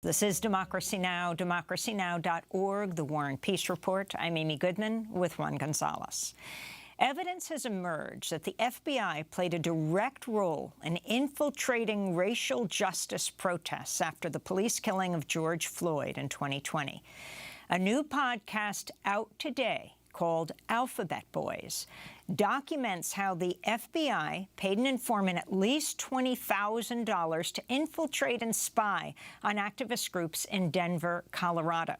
This is Democracy Now!, democracynow.org, The War and Peace Report. I'm Amy Goodman with Juan Gonzalez. Evidence has emerged that the FBI played a direct role in infiltrating racial justice protests after the police killing of George Floyd in 2020. A new podcast out today called Alphabet Boys documents how the FBI paid an informant at least $20,000 to infiltrate and spy on activist groups in Denver, Colorado.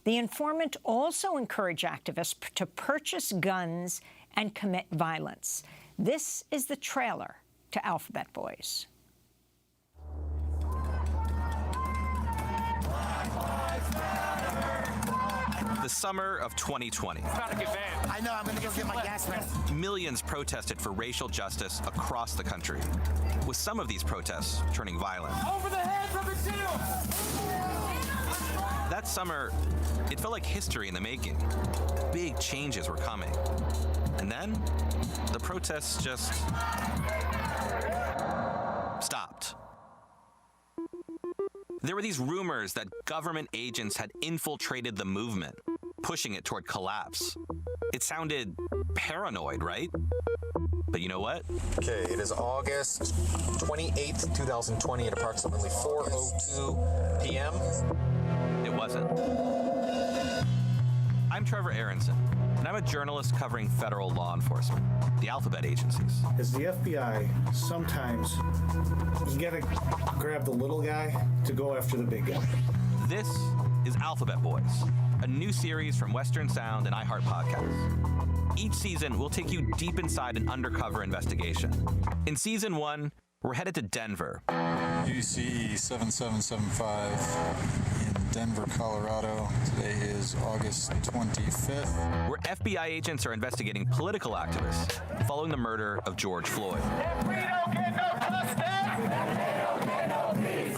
The informant also encouraged activists to purchase guns and commit violence. This is the trailer to Alphabet Boys. The summer of 2020. It's about to get bad. I know, I'm gonna go get my gas mask. Millions protested for racial justice across the country, with some of these protests turning violent. Over the heads of the shield! That summer, it felt like history in the making. Big changes were coming. And then, the protests just stopped. There were these rumors that government agents had infiltrated the movement, pushing it toward collapse. It sounded paranoid, right? But you know what? Okay, it is August 28th, 2020 at approximately 4:02 p.m. It wasn't. I'm Trevor Aaronson, and I'm a journalist covering federal law enforcement, the Alphabet agencies. As the FBI, sometimes you gotta grab the little guy to go after the big guy. This is Alphabet Boys, a new series from Western Sound and iHeart Podcasts. Each season, we'll take you deep inside an undercover investigation. In Season 1, we're headed to Denver. UC 7775 in Denver, Colorado. Today is August 25th. Where FBI agents are investigating political activists following the murder of George Floyd. If we don't get no justice,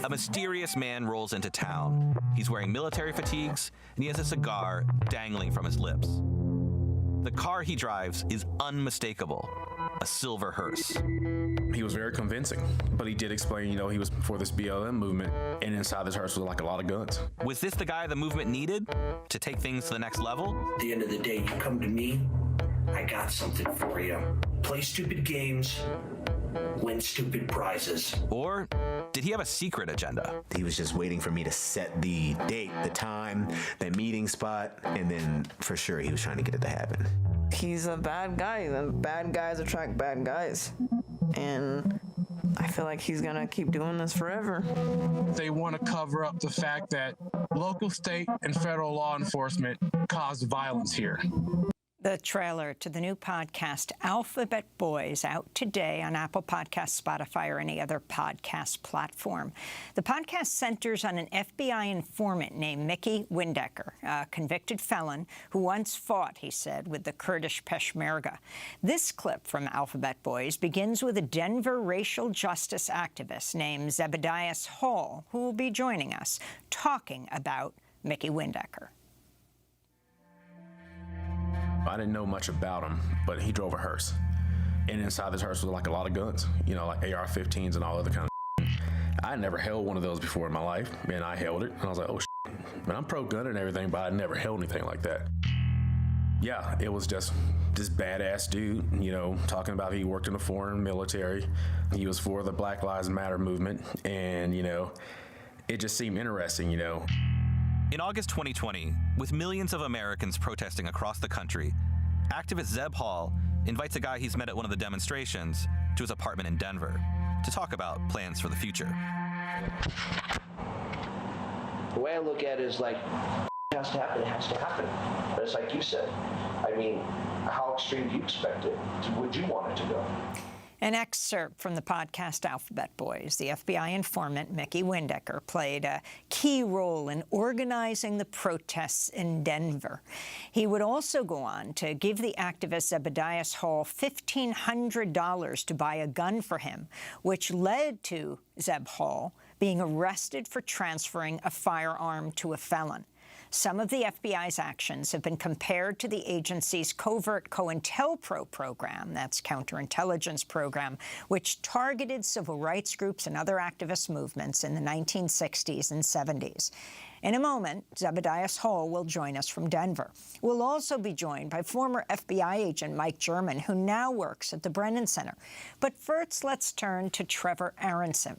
A mysterious man rolls into town. He's wearing military fatigues, and he has a cigar dangling from his lips. The car he drives is unmistakable, a silver hearse. He was very convincing, but he did explain, he was for this BLM movement, and inside this hearse was like a lot of guns. Was this the guy the movement needed to take things to the next level? At the end of the day, you come to me, I got something for you. Play stupid games, win stupid prizes. Or did he have a secret agenda? He was just waiting for me to set the date, the time, the meeting spot, and then for sure he was trying to get it to happen. He's a bad guy, and bad guys attract bad guys. And I feel like he's gonna keep doing this forever. they want to cover up the fact that local, state, and federal law enforcement caused violence here. The trailer to the new podcast, Alphabet Boys, out today on Apple Podcasts, Spotify, or any other podcast platform. The podcast centers on an FBI informant named Mickey Windecker, a convicted felon who once fought, he said, with the Kurdish Peshmerga. This clip from Alphabet Boys begins with a Denver racial justice activist named Zebbodios Hall, who will be joining us, talking about Mickey Windecker. I didn't know much about him, but he drove a hearse. And inside this hearse was like a lot of guns, like AR-15s and all other kind of shit. I had never held one of those before in my life, and I held it, and I was like, oh, shit. Man, I'm pro-gun and everything, but I never held anything like that. Yeah, it was just this badass dude, talking about he worked in the foreign military. He was for the Black Lives Matter movement, and, it just seemed interesting, In August 2020, with millions of Americans protesting across the country, activist Zeb Hall invites a guy he's met at one of the demonstrations to his apartment in Denver to talk about plans for the future. The way I look at it is like, it has to happen, it has to happen. But it's like you said, how extreme do you expect it? Would you want it to go? An excerpt from the podcast Alphabet Boys. The FBI informant, Mickey Windecker, played a key role in organizing the protests in Denver. He would also go on to give the activist Zebbodios Hall $1,500 to buy a gun for him, which led to Zeb Hall being arrested for transferring a firearm to a felon. Some of the FBI's actions have been compared to the agency's covert Cointelpro program, that's counterintelligence program, which targeted civil rights groups and other activist movements in the 1960s and 70s. In a moment, Zebbodios Hall will join us from Denver. We'll also be joined by former FBI agent Mike German, who now works at the Brennan Center. But first, let's turn to Trevor Aaronson,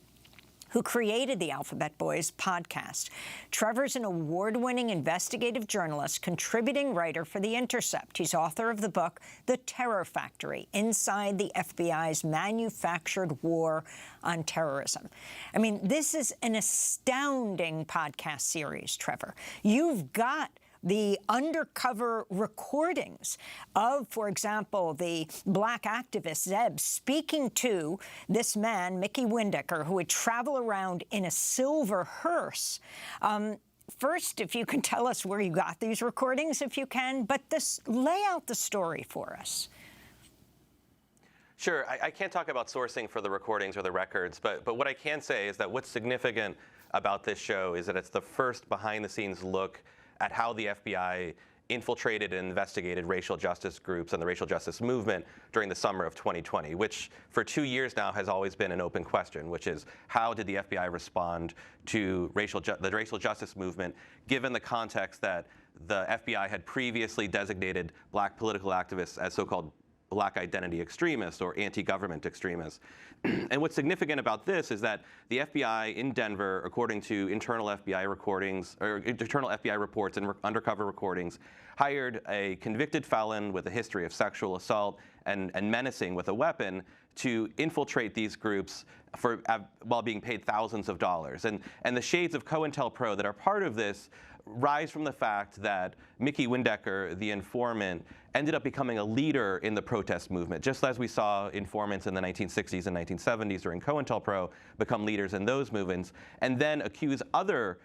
who created the Alphabet Boys podcast. Trevor's an award-winning investigative journalist, contributing writer for The Intercept. He's author of the book, The Terror Factory, Inside the FBI's Manufactured War on Terrorism. I mean, this is an astounding podcast series, Trevor. You've got the undercover recordings of, for example, the black activist Zeb speaking to this man, Mickey Windecker, who would travel around in a silver hearse. First, if you can tell us where you got these recordings, if you can, but lay out the story for us. Sure. I can't talk about sourcing for the recordings or the records, but what I can say is that what's significant about this show is that it's the first behind-the-scenes look at how the FBI infiltrated and investigated racial justice groups and the racial justice movement during the summer of 2020, which for 2 years now has always been an open question, which is how did the FBI respond to the racial justice movement, given the context that the FBI had previously designated black political activists as so-called black identity extremists or anti-government extremists. And what's significant about this is that the FBI in Denver, according to internal FBI recordings or internal FBI reports and undercover recordings, hired a convicted felon with a history of sexual assault and menacing with a weapon to infiltrate these groups while being paid thousands of dollars. And the shades of COINTELPRO that are part of this rise from the fact that Mickey Windecker, the informant, ended up becoming a leader in the protest movement, just as we saw informants in the 1960s and 1970s during COINTELPRO become leaders in those movements, and then accuse other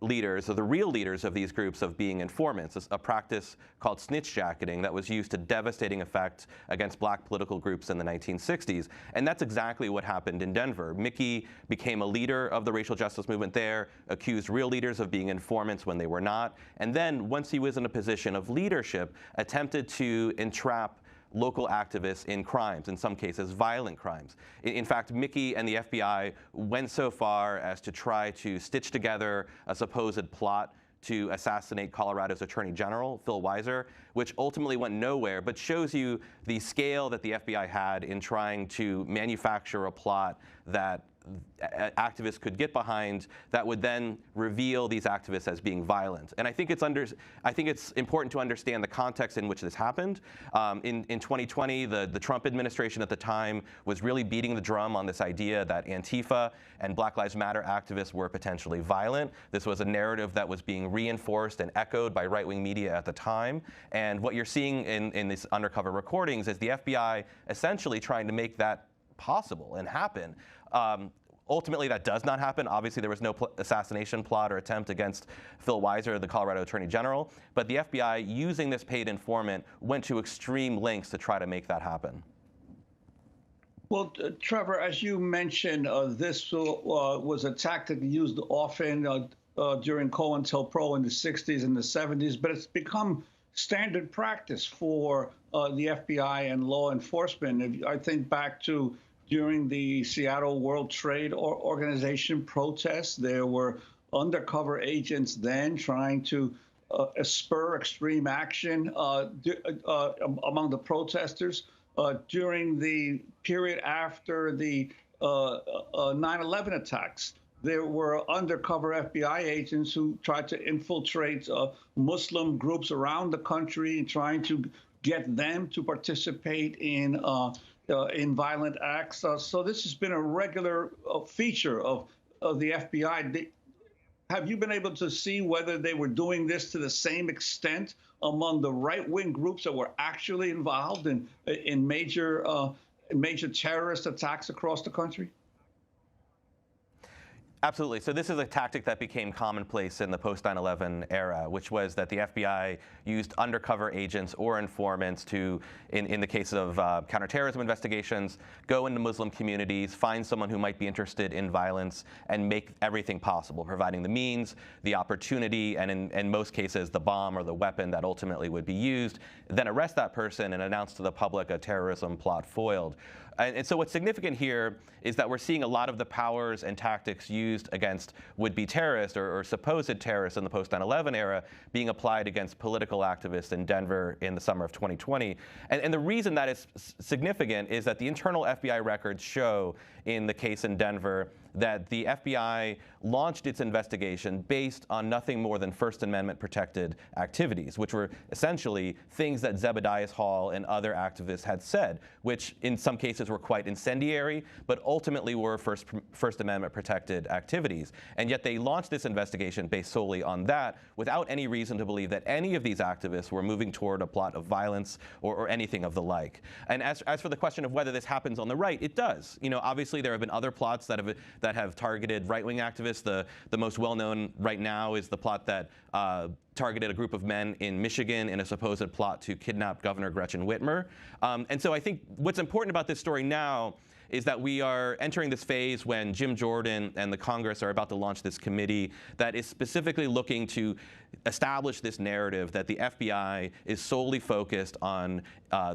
leaders, or the real leaders of these groups, of being informants, a practice called snitch jacketing that was used to devastating effect against black political groups in the 1960s. And that's exactly what happened in Denver. Mickey became a leader of the racial justice movement there, accused real leaders of being informants when they were not, and then once he was in a position of leadership, attempted to entrap local activists in crimes, in some cases violent crimes. In fact, Mickey and the FBI went so far as to try to stitch together a supposed plot to assassinate Colorado's Attorney General, Phil Weiser, which ultimately went nowhere, but shows you the scale that the FBI had in trying to manufacture a plot that activists could get behind that would then reveal these activists as being violent. And I think it's important to understand the context in which this happened. In 2020, the Trump administration at the time was really beating the drum on this idea that Antifa and Black Lives Matter activists were potentially violent. This was a narrative that was being reinforced and echoed by right-wing media at the time. And what you're seeing in these undercover recordings is the FBI essentially trying to make that possible and happen. Ultimately, that does not happen. Obviously, there was no assassination plot or attempt against Phil Weiser, the Colorado Attorney General. But the FBI, using this paid informant, went to extreme lengths to try to make that happen. Well, Trevor, as you mentioned, this was a tactic used often during COINTELPRO in the 60s and the 70s, but it's become standard practice for the FBI and law enforcement. I think back to during the Seattle World Trade Organization protests, there were undercover agents then trying to spur extreme action among the protesters. During the period after the 9/11 attacks, there were undercover FBI agents who tried to infiltrate Muslim groups around the country, trying to get them to participate in violent acts. So this has been a regular feature of the FBI. Have you been able to see whether they were doing this to the same extent among the right-wing groups that were actually involved in major terrorist attacks across the country? Absolutely. So this is a tactic that became commonplace in the post-9/11 era, which was that the FBI used undercover agents or informants to, in the case of counterterrorism investigations, go into Muslim communities, find someone who might be interested in violence, and make everything possible, providing the means, the opportunity, and in most cases, the bomb or the weapon that ultimately would be used, then arrest that person and announce to the public a terrorism plot foiled. And so what's significant here is that we're seeing a lot of the powers and tactics used against would-be terrorists or supposed terrorists in the post-9/11 era being applied against political activists in Denver in the summer of 2020. And the reason that is significant is that the internal FBI records show in the case in Denver that the FBI launched its investigation based on nothing more than First Amendment protected activities, which were essentially things that Zebbodios Hall and other activists had said, which in some cases were quite incendiary, but ultimately were First Amendment protected activities. And yet they launched this investigation based solely on that, without any reason to believe that any of these activists were moving toward a plot of violence or anything of the like. And as for the question of whether this happens on the right, it does. You know, obviously there have been other plots that have targeted right-wing activists. The most well-known right now is the plot that targeted a group of men in Michigan in a supposed plot to kidnap Governor Gretchen Whitmer. And so I think what's important about this story now is that we are entering this phase when Jim Jordan and the Congress are about to launch this committee that is specifically looking to establish this narrative that the FBI is solely focused on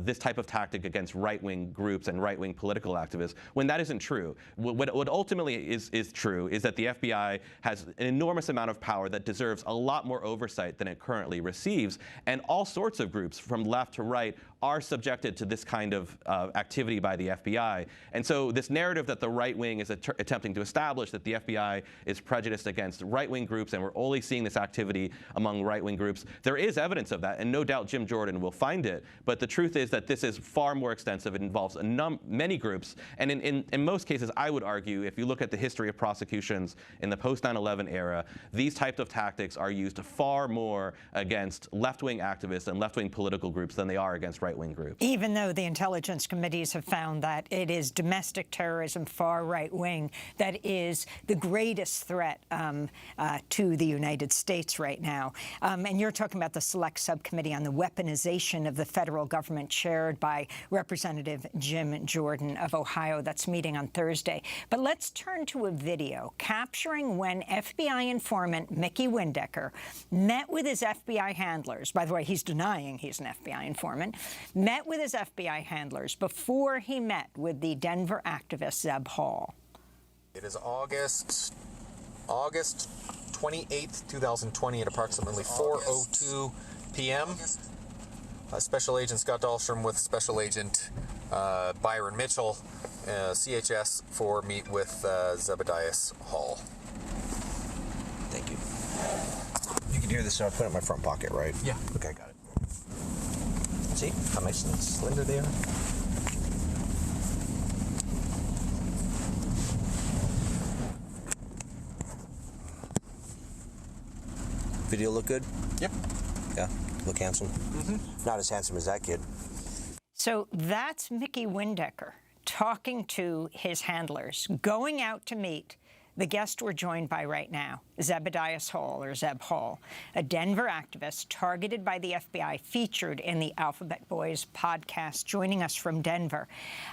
this type of tactic against right-wing groups and right-wing political activists, when that isn't true. What ultimately is true is that the FBI has an enormous amount of power that deserves a lot more oversight than it currently receives, and all sorts of groups from left to right are subjected to this kind of activity by the FBI. And so this narrative that the right wing is attempting to establish, that the FBI is prejudiced against right-wing groups and we're only seeing this activity among right-wing groups, there is evidence of that, and no doubt Jim Jordan will find it. But the truth is that this is far more extensive. It involves many groups, and in most cases, I would argue, if you look at the history of prosecutions in the post-9/11 era, these types of tactics are used far more against left-wing activists and left-wing political groups than they are against right-wing groups. Even though the intelligence committees have found that it is domestic terrorism, far right-wing, that is the greatest threat to the United States right now. And you're talking about the Select Subcommittee on the Weaponization of the Federal Government, chaired by Representative Jim Jordan of Ohio. That's meeting on Thursday. But let's turn to a video capturing when FBI informant Mickey Windecker met with his FBI handlers. By the way, he's denying he's an FBI informant. Met with his FBI handlers before he met with the Denver activist Zeb Hall. It is August 28th, 2020 at approximately 4:02 p.m. Special Agent Scott Dahlstrom with Special Agent Byron Mitchell, CHS, for meet with Zebbodios Hall. Thank you. You can hear this, so I put it in my front pocket, right? Yeah. Okay, got it. See how nice and slender they are? Video look good? Yep. Yeah, look handsome. Not as handsome as that kid. So that's Mickey Windecker talking to his handlers, going out to meet the guest we're joined by right now, Zebbodios Hall, or Zeb Hall, a Denver activist targeted by the FBI, featured in the Alphabet Boys podcast, joining us from Denver.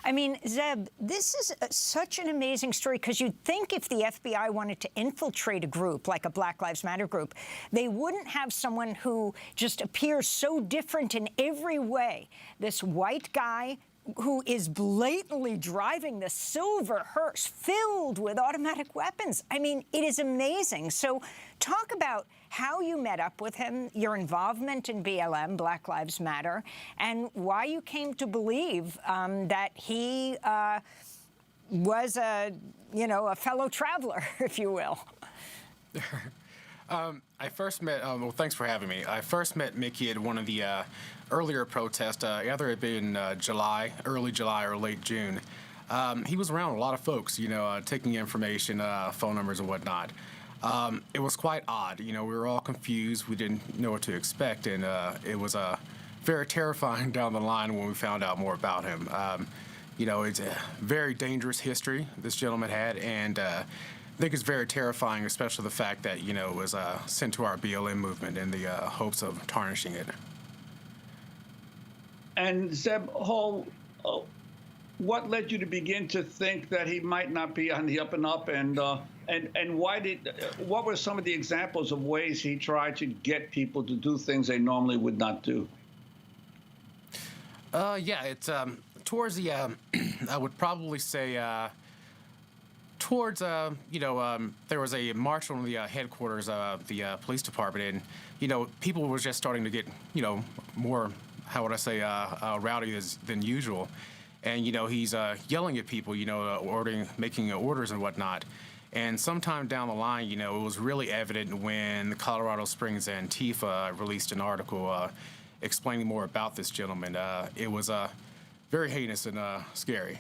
I mean, Zeb, this is such an amazing story, because you'd think if the FBI wanted to infiltrate a group like a Black Lives Matter group, they wouldn't have someone who just appears so different in every way. This white guy who is blatantly driving the silver hearse filled with automatic weapons. I mean, it is amazing. So talk about how you met up with him, your involvement in BLM, Black Lives Matter, and why you came to believe that he was a fellow traveler, if you will. I first met, well, thanks for having me. I first met Mickey at one of the earlier protests, either it had been early July or late June. He was around a lot of folks, taking information, phone numbers and whatnot. It was quite odd. We were all confused. We didn't know what to expect, and it was very terrifying down the line when we found out more about him. It's a very dangerous history this gentleman had, and I think it's very terrifying, especially the fact that, you know, it was sent to our BLM movement in the hopes of tarnishing it. And Zeb Hall, what led you to begin to think that he might not be on the up and up, and what were some of the examples of ways he tried to get people to do things they normally would not do? Yeah, it's towards the I would probably say towards you know, there was a march on the headquarters of the police department, and you know, people were just starting to get, you know, more, how would I say, rowdy than usual. And, you know, he's yelling at people, you know, making orders and whatnot. And sometime down the line, you know, it was really evident when the Colorado Springs Antifa released an article explaining more about this gentleman. It was very heinous and scary.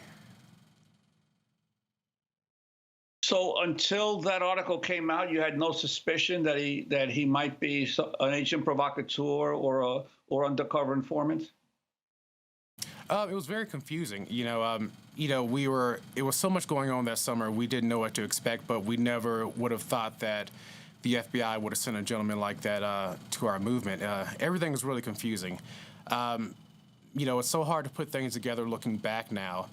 So until that article came out, you had no suspicion that he might be an agent provocateur or undercover informant? It was very confusing. You know, it was so much going on that summer, we didn't know what to expect, but we never would have thought that the FBI would have sent a gentleman like that to our movement. Everything was really confusing. You know, it's so hard to put things together looking back now,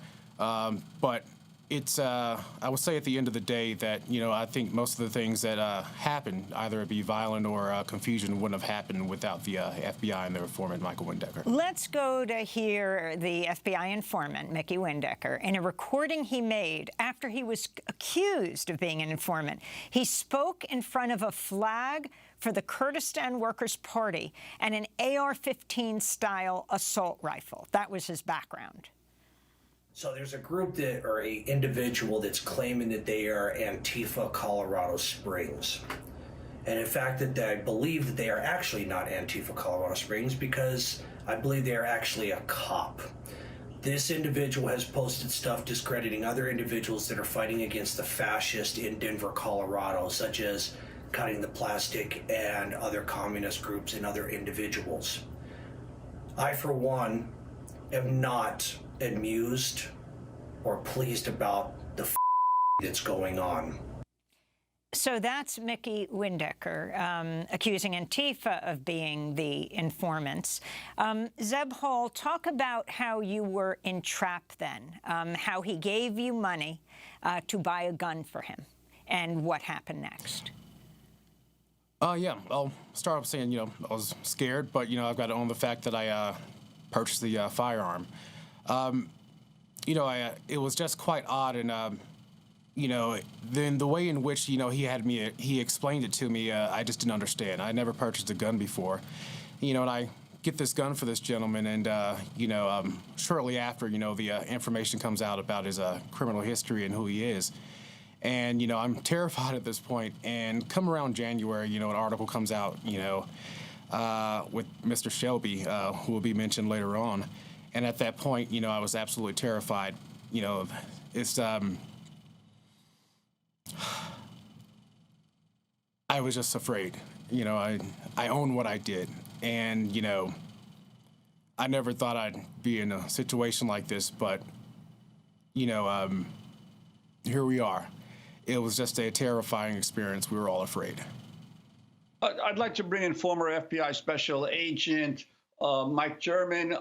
but it's, I would say at the end of the day that, you know, I think most of the things that happened, either it be violent or confusion, wouldn't have happened without the FBI and their informant, Michael Windecker. Let's go to hear the FBI informant, Mickey Windecker, in a recording he made after he was accused of being an informant. He spoke in front of a flag for the Kurdistan Workers' Party and an AR-15-style assault rifle. That was his background. So there's a group that, or a individual that's claiming that they are Antifa Colorado Springs. And in fact, that I believe that they are actually not Antifa Colorado Springs, because I believe they are actually a cop. This individual has posted stuff discrediting other individuals that are fighting against the fascists in Denver, Colorado, such as Cutting the Plastic and other communist groups and other individuals. I, for one, am not amused or pleased about the that's going on. So that's Mickey Windecker accusing Antifa of being the informants. Zeb Hall, talk about how you were entrapped then, how he gave you money to buy a gun for him, and what happened next. Yeah, I'll start off saying, you know, I was scared, but, you know, I've got to own the fact that I purchased the firearm. You know, it was just quite odd, and you know, then the way in which, you know, he explained it to me, I just didn't understand. I never purchased a gun before, you know, and I get this gun for this gentleman, and you know, shortly after, you know, the information comes out about his criminal history and who he is, and you know, I'm terrified at this point. And come around January, you know, an article comes out, you know, with Mr. Shelby, who will be mentioned later on. And at that point, you know, I was absolutely terrified. You know, it's, I was just afraid. You know, I own what I did. And, you know, I never thought I'd be in a situation like this, but, you know, here we are. It was just a terrifying experience. We were all afraid. I'd like to bring in former FBI Special Agent Mike German,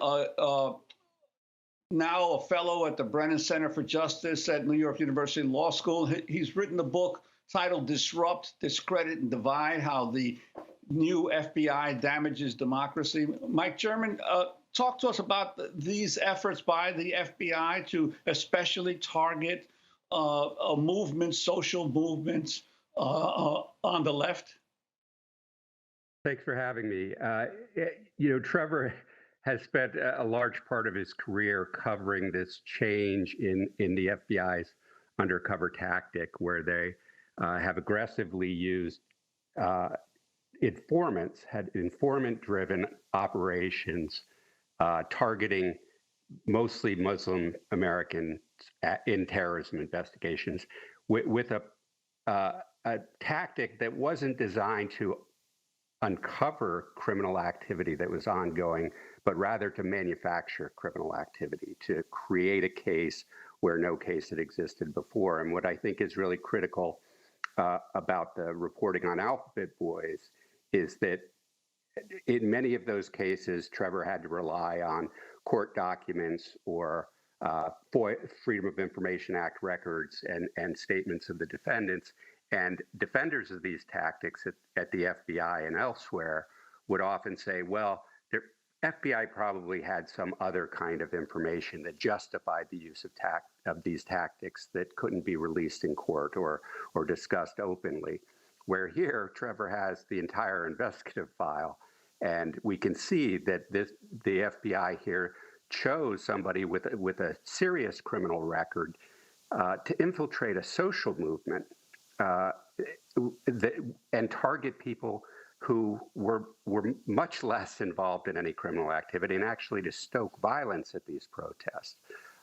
now a fellow at the Brennan Center for Justice at New York University Law School. He's written a book titled Disrupt, Discredit, and Divide, How the New FBI Damages Democracy. Mike German, talk to us about these efforts by the FBI to especially target movements, social movements on the left. Thanks for having me. You know, Trevor has spent a large part of his career covering this change in the FBI's undercover tactic, where they have aggressively used informants, had informant-driven operations targeting mostly Muslim Americans in terrorism investigations with a tactic that wasn't designed to uncover criminal activity that was ongoing, but rather to manufacture criminal activity, to create a case where no case had existed before. And what I think is really critical about the reporting on Alphabet Boys is that in many of those cases, Trevor had to rely on court documents or Freedom of Information Act records and statements of the defendants. And defenders of these tactics at the FBI and elsewhere would often say, well, the FBI probably had some other kind of information that justified the use of these tactics that couldn't be released in court or discussed openly. Where here, Trevor has the entire investigative file, and we can see that the FBI here chose somebody with a serious criminal record to infiltrate a social movement and target people who were much less involved in any criminal activity, and actually to stoke violence at these protests.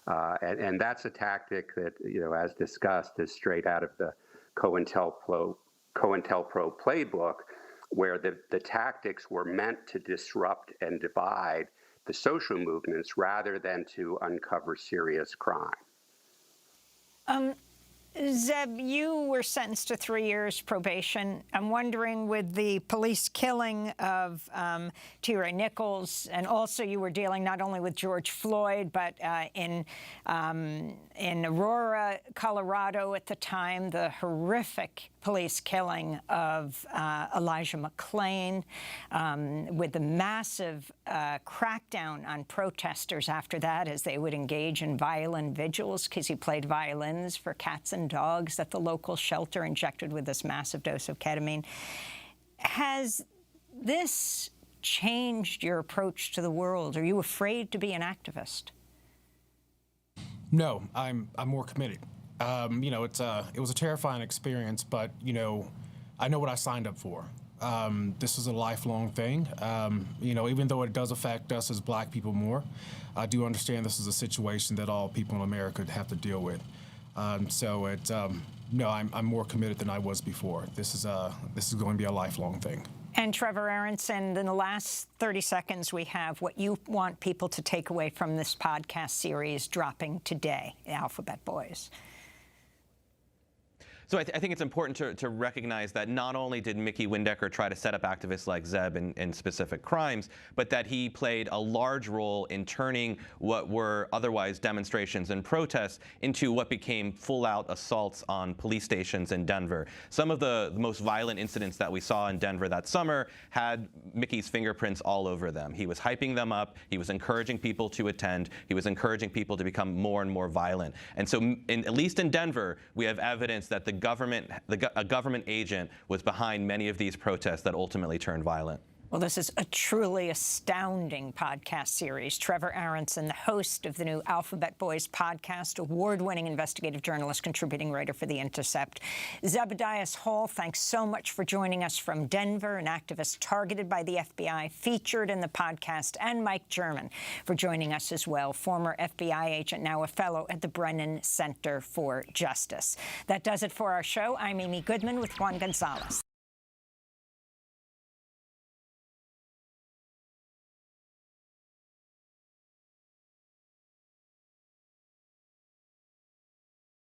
And that's a tactic that, as discussed, is straight out of the Cointelpro playbook, where the tactics were meant to disrupt and divide the social movements rather than to uncover serious crime. Zeb, you were sentenced to 3 years probation. I'm wondering, with the police killing of T.R. Nichols, and also you were dealing not only with George Floyd, but in Aurora, Colorado at the time, the horrific police killing of Elijah McClain, with the massive crackdown on protesters after that as they would engage in violent vigils because he played violins for cats and dogs at the local shelter injected with this massive dose of ketamine. Has this changed your approach to the world? Are you afraid to be an activist? No, I'm more committed. It was a terrifying experience, but I know what I signed up for. This is a lifelong thing. Even though it does affect us as Black people more, I do understand this is a situation that all people in America have to deal with. No, I'm more committed than I was before. This is going to be a lifelong thing. And Trevor Aaronson, in the last 30 seconds we have, what you want people to take away from this podcast series dropping today, Alphabet Boys. So I think it's important to recognize that not only did Mickey Windecker try to set up activists like Zeb in specific crimes, but that he played a large role in turning what were otherwise demonstrations and protests into what became full-out assaults on police stations in Denver. Some of the most violent incidents that we saw in Denver that summer had Mickey's fingerprints all over them. He was hyping them up. He was encouraging people to attend. He was encouraging people to become more and more violent. And so, at least in Denver, we have evidence that a government agent was behind many of these protests that ultimately turned violent. Well, this is a truly astounding podcast series. Trevor Aaronson, the host of the new Alphabet Boys podcast, award-winning investigative journalist, contributing writer for The Intercept. Zebbodios Hall, thanks so much for joining us from Denver, an activist targeted by the FBI, featured in the podcast, and Mike German for joining us as well, former FBI agent, now a fellow at the Brennan Center for Justice. That does it for our show. I'm Amy Goodman with Juan Gonzalez.